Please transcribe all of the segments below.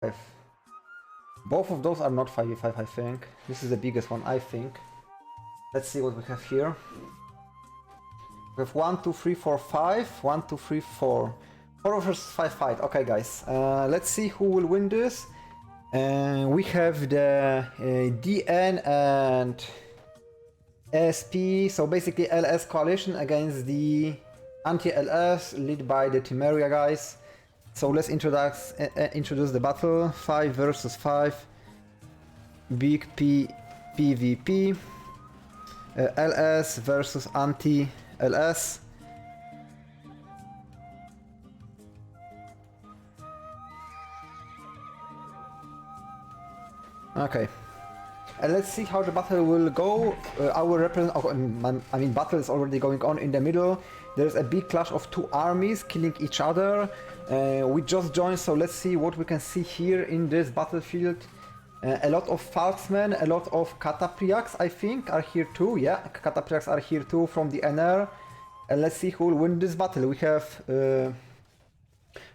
5. Both of those are not 5v5, I think. This is the biggest one, I think. Let's see what we have here. We have 1, 2, 3, 4, 5. 1, 2, 3, 4. 4 versus 5 fight. Okay, guys. Let's see who will win this. We have the DN and SP. So basically LS coalition against the anti-LS led by the Temeria guys. So let's introduce the battle. 5 versus 5. Big PvP. LS versus anti-LS. Okay. And let's see how the battle will go. Battle is already going on in the middle. There's a big clash of two armies killing each other. We just joined, so let's see what we can see here in this battlefield. A lot of Falksmen, a lot of Catapriacs, I think, are here too. Yeah, Catapriacs are here too from the NR. And let's see who will win this battle. We have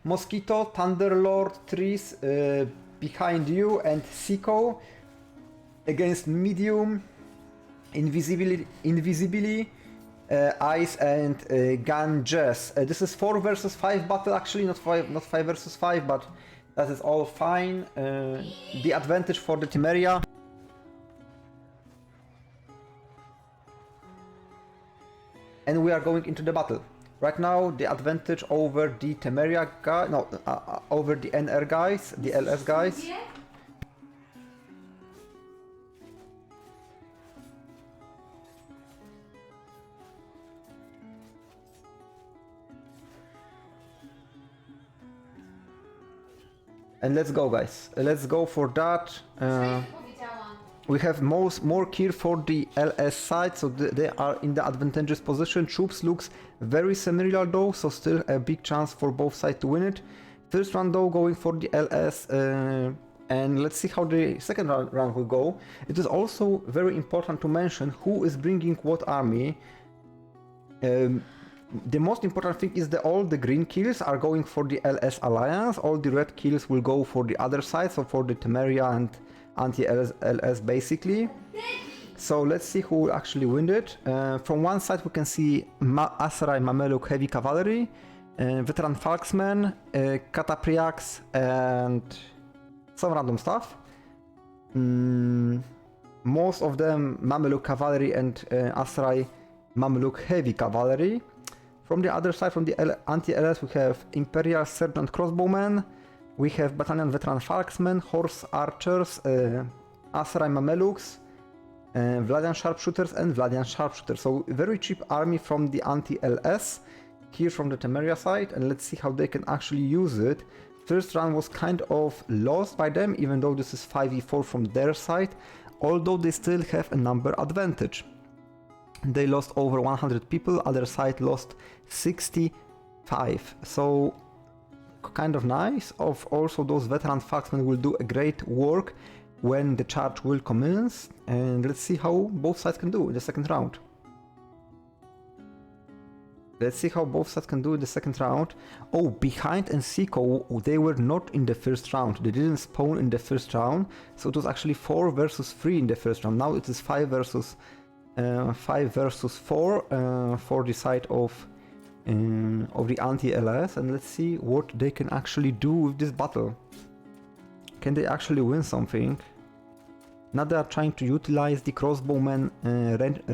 Mosquito, Thunderlord, Trees behind you, and Siko against Medium, Invisibly, Ice, and Ganges. This is 4 versus 5 battle, actually, not 5 versus 5, but that is all fine. The advantage for the Temeria. And we are going into the battle. Right now, the advantage over the Temeria guy, over the NR guys, the LS guys. And let's go, guys. Let's go for that. We have more kill for the LS side, so they are in the advantageous position. Troops looks very similar though, so still a big chance for both sides to win it. First round though going for the LS, and let's see how the second round will go. It is also very important to mention who is bringing what army. The most important thing is that all the green kills are going for the LS alliance, all the red kills will go for the other side, so for the Temeria and anti-LS basically. So let's see who will actually win it. From one side we can see Asarai Mameluk Heavy Cavalry, Veteran Falksmen, Catapriacs, and some random stuff. Most of them Mameluk Cavalry and Asarai Mameluk Heavy Cavalry. From the other side, from the anti-LS, we have Imperial Sergeant Crossbowmen, we have Battalion Veteran Falksmen, Horse Archers, Asarai Mameluks, Vladian Sharpshooters, and Vladian Sharpshooters. So very cheap army from the anti-LS here from the Temeria side, and let's see how they can actually use it. First round was kind of lost by them, even though this is 5v4 from their side, although they still have a number advantage. They lost over 100 people, other side lost 65. So kind of nice. Also those veteran Falksmen will do a great work when the charge will commence. And let's see how both sides can do in the second round. Oh, Behind and Siko, they were not in the first round. They didn't spawn in the first round. So it was actually 4 versus 3 in the first round. Now it is 5 versus 4 for the side of the anti-LS, and let's see what they can actually do with this battle. Can they actually win something? Now they are trying to utilize the crossbowman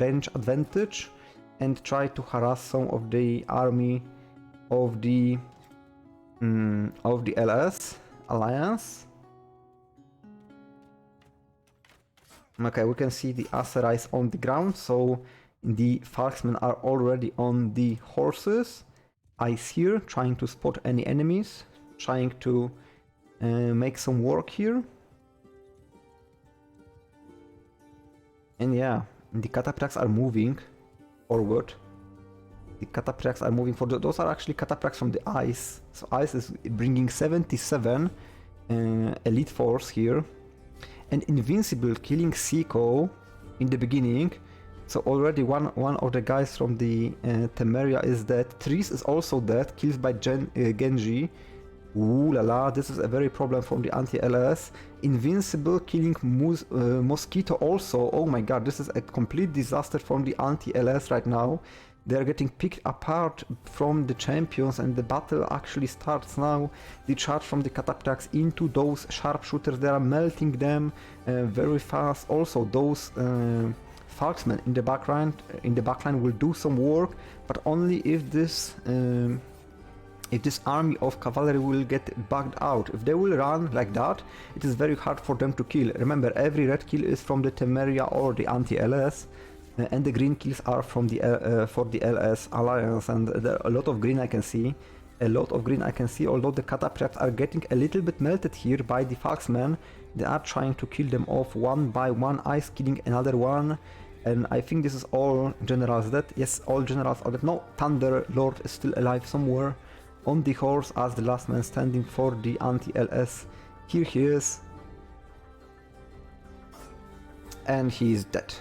range advantage and try to harass some of the army of the LS alliance. Okay, we can see the Asarais on the ground, so the Falksmen are already on the horses. Ice here, trying to spot any enemies, trying to make some work here. And yeah, the Catapriacs are moving forward. Those are actually Catapriacs from the Ice. So Ice is bringing 77 elite force here. And Invincible killing Siko in the beginning. So already one of the guys from the Temeria is dead. Trees is also dead, killed by Genji. Ooh la la, this is a very problem from the anti-LS. Invincible killing Mosquito also. Oh my god, this is a complete disaster from the anti-LS right now. They're getting picked apart from the champions and the battle actually starts now. The charge from the cataphracts into those sharpshooters, they are melting them very fast. Also those Falksmen in the backline will do some work, but only if this army of cavalry will get bugged out. If they will run like that, it is very hard for them to kill. Remember, every red kill is from the Temeria or the anti-LS, and the green kills are from the for the LS alliance, and there are a lot of green I can see. Although the cataphracts are getting a little bit melted here by the Foxmen. They are trying to kill them off one by one, ice killing another one. And I think this is all generals dead. Yes, all generals are dead. No, Bannerlord is still alive somewhere on the horse as the last man standing for the anti-LS. Here he is. And he is dead.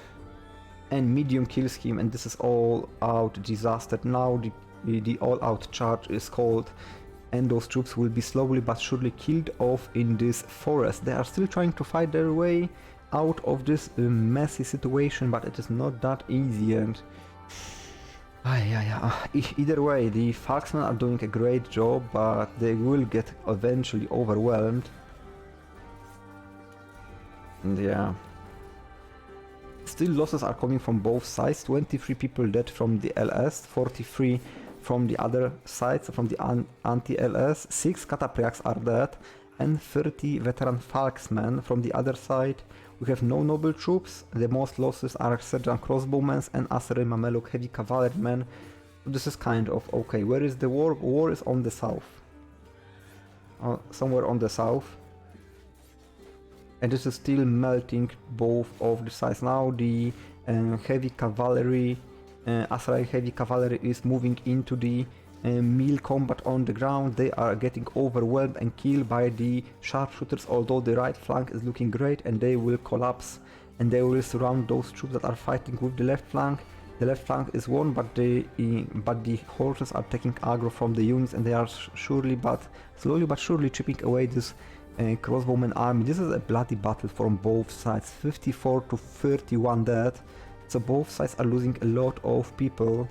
And medium kills him, and this is all out disaster. Now the all out charge is called, and those troops will be slowly but surely killed off in this forest. They are still trying to fight their way out of this messy situation, but it is not that easy. And either way, the Foxmen are doing a great job, but they will get eventually overwhelmed. And yeah, still losses are coming from both sides. 23 people dead from the LS, 43 from the other sides, from the anti-LS, 6 cataphracts are dead, and 30 veteran Falksmen from the other side. We have no noble troops. The most losses are Sergeant Crossbowmen and Asserai Mameluke heavy cavalrymen. This is kind of okay. Where is the war? War is on the south. Somewhere on the south. And this is still melting both of the sides. Now the heavy cavalry, Asserai heavy cavalry is moving into the melee combat on the ground. They are getting overwhelmed and killed by the sharpshooters, although the right flank is looking great, and they will collapse and they will surround those troops that are fighting with the left flank. The left flank is won, but the horses are taking aggro from the units, and they are slowly but surely chipping away this crossbowman army. This is a bloody battle from both sides. 54 to 31 dead, so both sides are losing a lot of people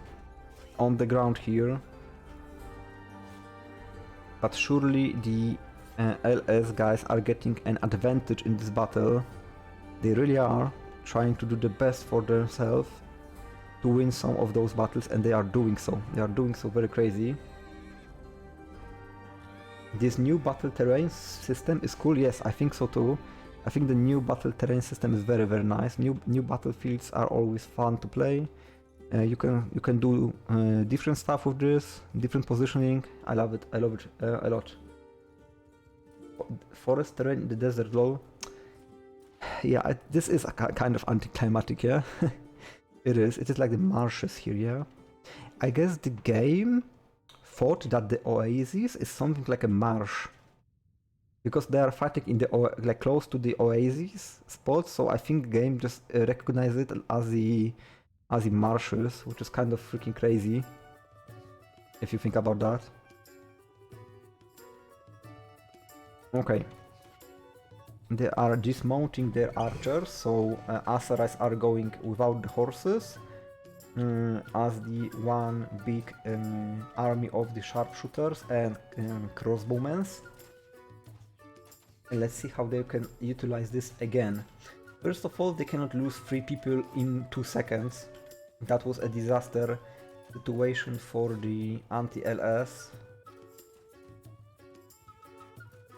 on the ground here. But surely the LS guys are getting an advantage in this battle. They really are trying to do the best for themselves to win some of those battles, and they are doing so. They are doing so very crazy. This new battle terrain system is cool. Yes, I think so too. I think the new battle terrain system is very nice. New battlefields are always fun to play. You can do different stuff with this, different positioning. I love it a lot. Forest terrain in the desert, lol. Yeah, this is a kind of anticlimactic, yeah. It is like the marshes here, yeah. I guess the game thought that the oasis is something like a marsh, because they are fighting in the like close to the oasis spot. So I think the game just recognized it as the marshes, which is kind of freaking crazy if you think about that. Okay, they are dismounting their archers, so Asserais are going without the horses as the one big army of the sharpshooters and crossbowmen. And let's see how they can utilize this again. First of all, they cannot lose 3 people in 2 seconds. That was a disaster situation for the anti-LS.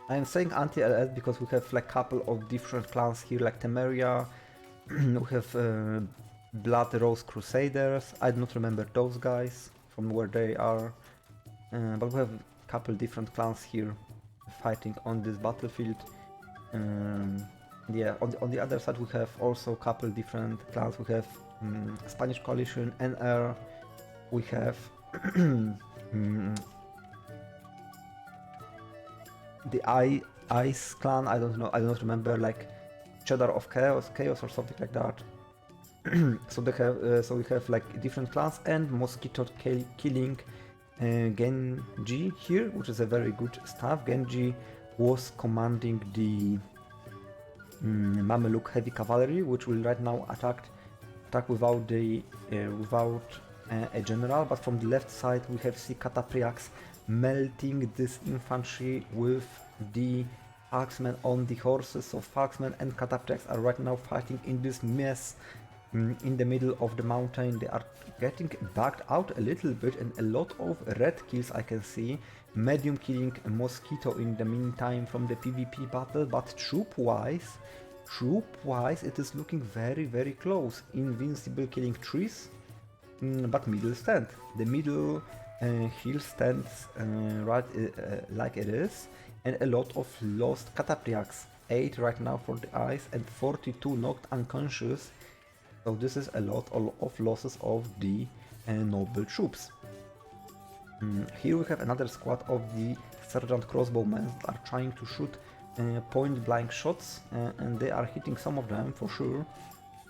I am saying anti-LS because we have like couple of different clans here, like Temeria. We have Blood Rose Crusaders. I do not remember those guys from where they are, but we have a couple different clans here fighting on this battlefield. Yeah, on the other side we have also a couple different clans. We have Spanish Coalition, NR. We have the Ice clan. I don't know. I don't remember, like Cheddar of Chaos or something like that. So they have, so we have like different clans, and Mosquito killing Genji here, which is a very good stuff. Genji was commanding the Mameluke heavy cavalry, which will right now attack without a general. But from the left side we have see Catapriax melting this infantry with the Falksmen on the horses. So Falksmen and Catapriax are right now fighting in this mess in the middle of the mountain. They are getting backed out a little bit, and a lot of red kills I can see. Medium killing a Mosquito in the meantime from the PvP battle, but troop-wise, it is looking very close. Invincible killing trees, but middle stand. The middle hill stands like it is, and a lot of lost Catapriax. 8 right now for the eyes, and 42 knocked unconscious. So this is a lot of losses of the noble troops. Here we have another squad of the sergeant crossbowmen that are trying to shoot point blank shots, and they are hitting some of them for sure.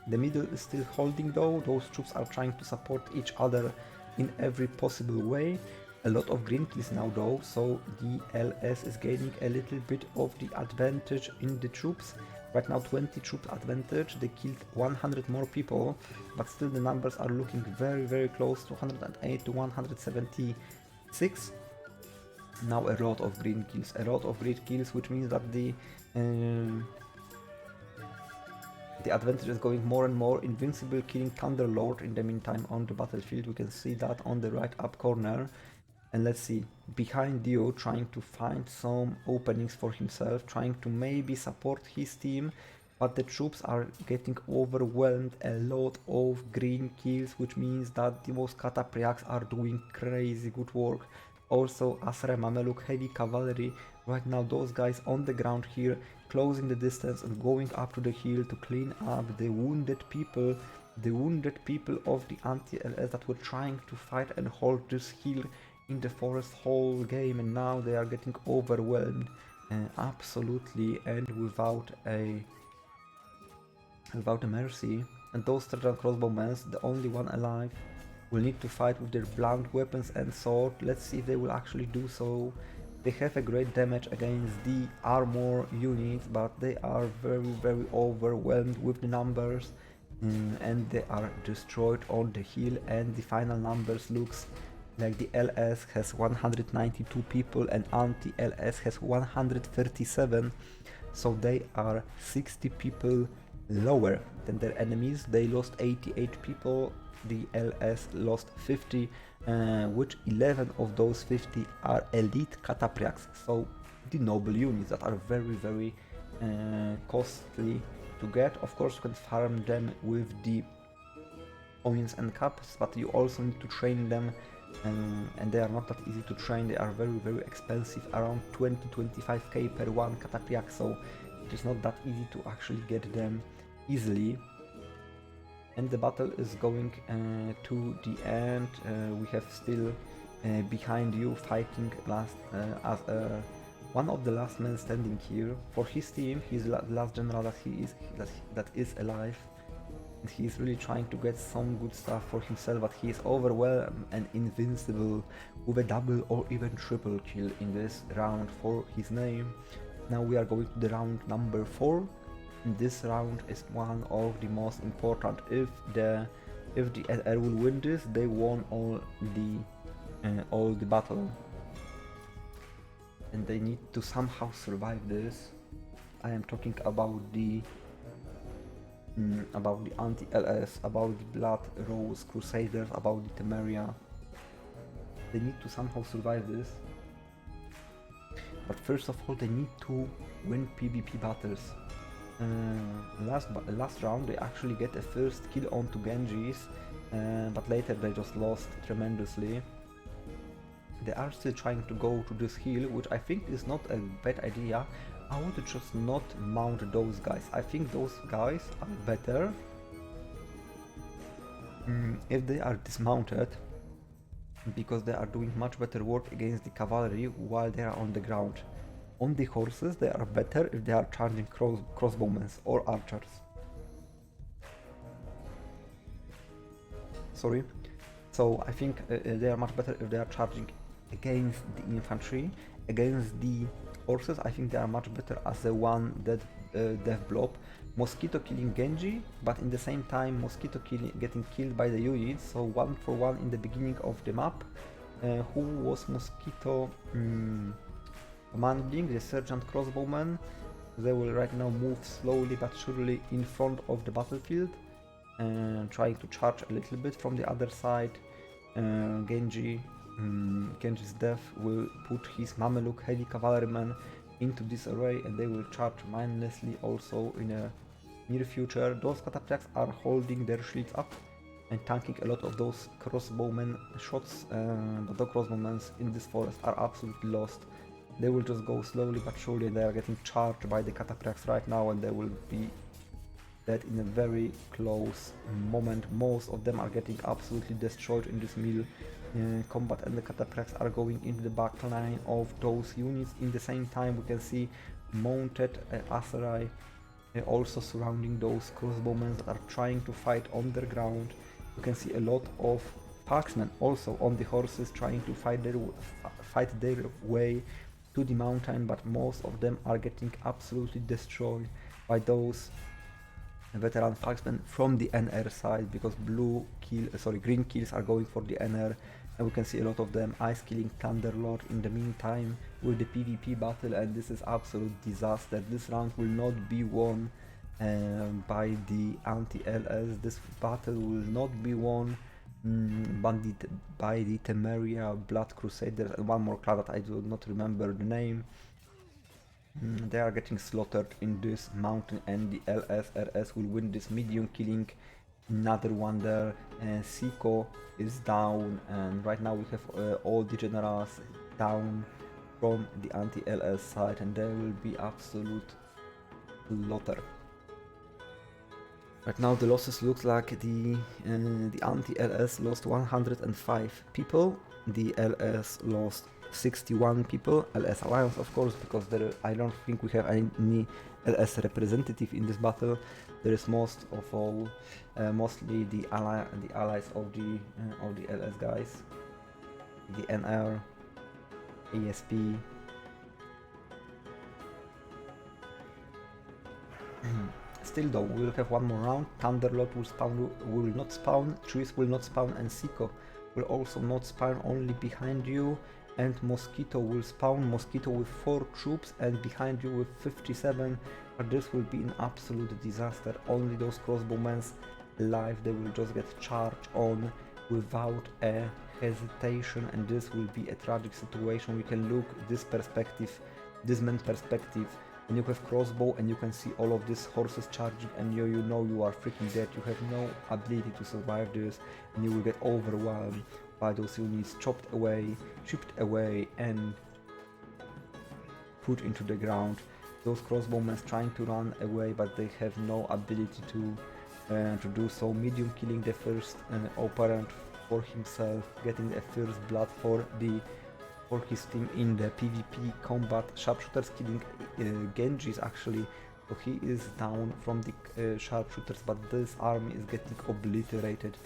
The middle is still holding though. Those troops are trying to support each other in every possible way. A lot of green kills now though, so the LS is gaining a little bit of the advantage in the troops. Right now 20 troops advantage. They killed 100 more people, but still the numbers are looking very close to 108 to 176. Now a lot of green kills, which means that the advantage is going more and more. Invincible killing Bannerlord in the meantime on the battlefield. We can see that on the right up corner. And let's see, behind you, trying to find some openings for himself, trying to maybe support his team, but the troops are getting overwhelmed. A lot of green kills, which means that the most Catapriax are doing crazy good work. Also Asra Mameluke heavy cavalry, right now those guys on the ground here, closing the distance and going up to the hill to clean up the wounded people of the anti-LS that were trying to fight and hold this hill in the forest whole game, and now they are getting overwhelmed absolutely and without a mercy. And those sergeant crossbowmen, the only one alive, will need to fight with their blunt weapons and sword. Let's see if they will actually do so. They have a great damage against the armor units, but they are very overwhelmed with the numbers, and they are destroyed on the hill. And the final numbers looks like the LS has 192 people and anti-LS has 137, so they are 60 people lower than their enemies. They lost 88 people, the LS lost 50, which 11 of those 50 are elite Catapriax, so the noble units that are very costly to get. Of course you can farm them with the coins and cups, but you also need to train them, and they are not that easy to train. They are very expensive, around 20-25k per one Catapriax, so it is not that easy to actually get them easily. And the battle is going to the end. We have still behind you fighting as one of the last men standing here for his team. He's the last general that is alive. And he is really trying to get some good stuff for himself, but he is overwhelmed and invincible with a double or even triple kill in this round for his name. Now we are going to the round number 4. And this round is one of the most important. If the LR will win this, they won all the battle, and they need to somehow survive this. I am talking about the anti-LS, about the Blood Rose Crusaders, about the Temeria. They need to somehow survive this. But first of all, they need to win PvP battles. Last round they actually get a first kill onto Genjis, but later they just lost tremendously. They are still trying to go to this hill, which I think is not a bad idea. I would just not mount those guys. I think those guys are better if they are dismounted, because they are doing much better work against the cavalry while they are on the ground. On the horses they are better if they are charging crossbowmen or archers. Sorry. So I think they are much better if they are charging against the infantry. Against the horses, I think they are much better as a one death blob. Mosquito killing Genji, but in the same time Mosquito getting killed by the units, so 1 for 1 in the beginning of the map. Who was Mosquito commanding? The Sergeant Crossbowman. They will right now move slowly but surely in front of the battlefield, trying to charge a little bit from the other side. Genji's death will put his Mameluke heavy cavalrymen into this array, and they will charge mindlessly also in a near future. Those cataphracts are holding their shields up and tanking a lot of those crossbowmen shots, but the crossbowmen in this forest are absolutely lost. They will just go slowly but surely. They are getting charged by the cataphracts right now, and they will be dead in a very close moment. Most of them are getting absolutely destroyed in this melee combat, and the cataphracts are going into the back line of those units. In the same time, we can see mounted Aserai also surrounding those crossbowmen that are trying to fight on the ground. You can see a lot of marksmen also on the horses trying to fight their way to the mountain, but most of them are getting absolutely destroyed by those veteran marksmen from the NR side, because green kills are going for the NR, and we can see a lot of them ice killing Bannerlord in the meantime with the PvP battle, and this is absolute disaster. This round will not be won by the anti-LS. This battle will not be won by the Temeria Blood Crusaders and one more class that I do not remember the name. They are getting slaughtered in this mountain, and the LSRS will win this medium, killing another one there. Siko is down, and right now we have all the generals down from the anti-LS side, and there will be absolute slaughter. Right now the losses look like the anti-LS lost 105 people, the LS lost 61 people, LS Alliance of course, because I don't think we have any LS representative in this battle. There is mostly the allies of the LS guys, the NR, ASP. Still though, we will have one more round. Bannerlord will not spawn, trees will not spawn, and Siko will also not spawn, only behind you, and Mosquito will spawn, Mosquito with 4 troops and behind you with 57, but this will be an absolute disaster. Only those crossbowmen alive, they will just get charged on without a hesitation, and this will be a tragic situation. We can look this man's perspective, and you have crossbow and you can see all of these horses charging, and you know you are freaking dead. You have no ability to survive this, and you will get overwhelmed by those units, chipped away and put into the ground. Those crossbowmen trying to run away, but they have no ability to do so. Medium killing the first opponent for himself, getting a first blood for his team in the PvP combat. Sharpshooters killing Genjis actually, so he is down from the sharpshooters, but this army is getting obliterated.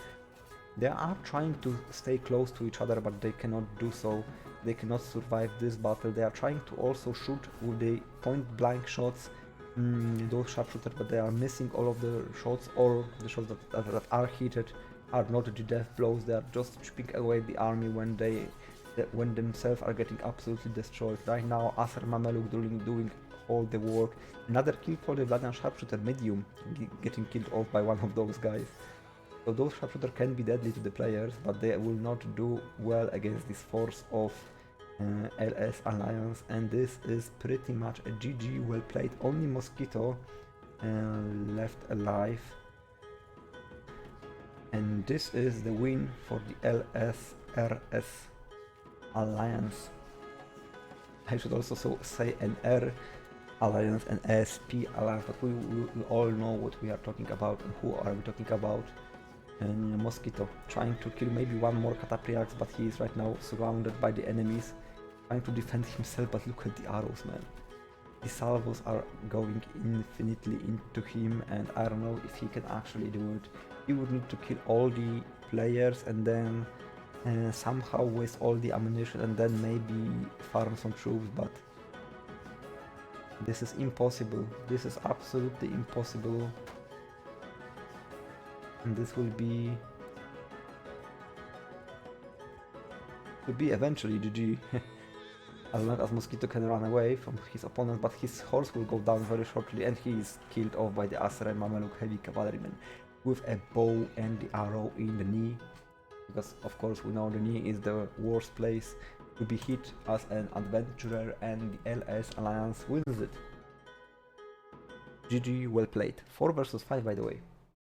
They are trying to stay close to each other, but they cannot do so. They cannot survive this battle. They are trying to also shoot with the point blank shots, those sharpshooters, but they are missing all of the shots, or the shots that are hitted are not the death blows. They are just chipping away the army when themselves are getting absolutely destroyed. Right now, Aser Mameluk doing all the work. Another kill for the Vladian sharpshooter medium, getting killed off by one of those guys. So those sharpshooters can be deadly to the players, but they will not do well against this force of LS Alliance, and this is pretty much a GG. Well played. Only Mosquito left alive, and this is the win for the LSRS Alliance. I should also say NR Alliance and ASP Alliance, but we all know what we are talking about and who are we talking about. And Mosquito trying to kill maybe one more Catapriax, but he is right now surrounded by the enemies, trying to defend himself, but look at the arrows, man. The salvos are going infinitely into him, and I don't know if he can actually do it. He would need to kill all the players and then somehow waste all the ammunition and then maybe farm some troops, but this is impossible. This is absolutely impossible. And this will be eventually GG. As long as Mosquito can run away from his opponent, but his horse will go down very shortly and he is killed off by the Asrai Mameluke heavy cavalryman with a bow and the arrow in the knee. Because of course we know the knee is the worst place to be hit as an adventurer, and the LS Alliance wins it. GG, well played. 4 versus 5 by the way.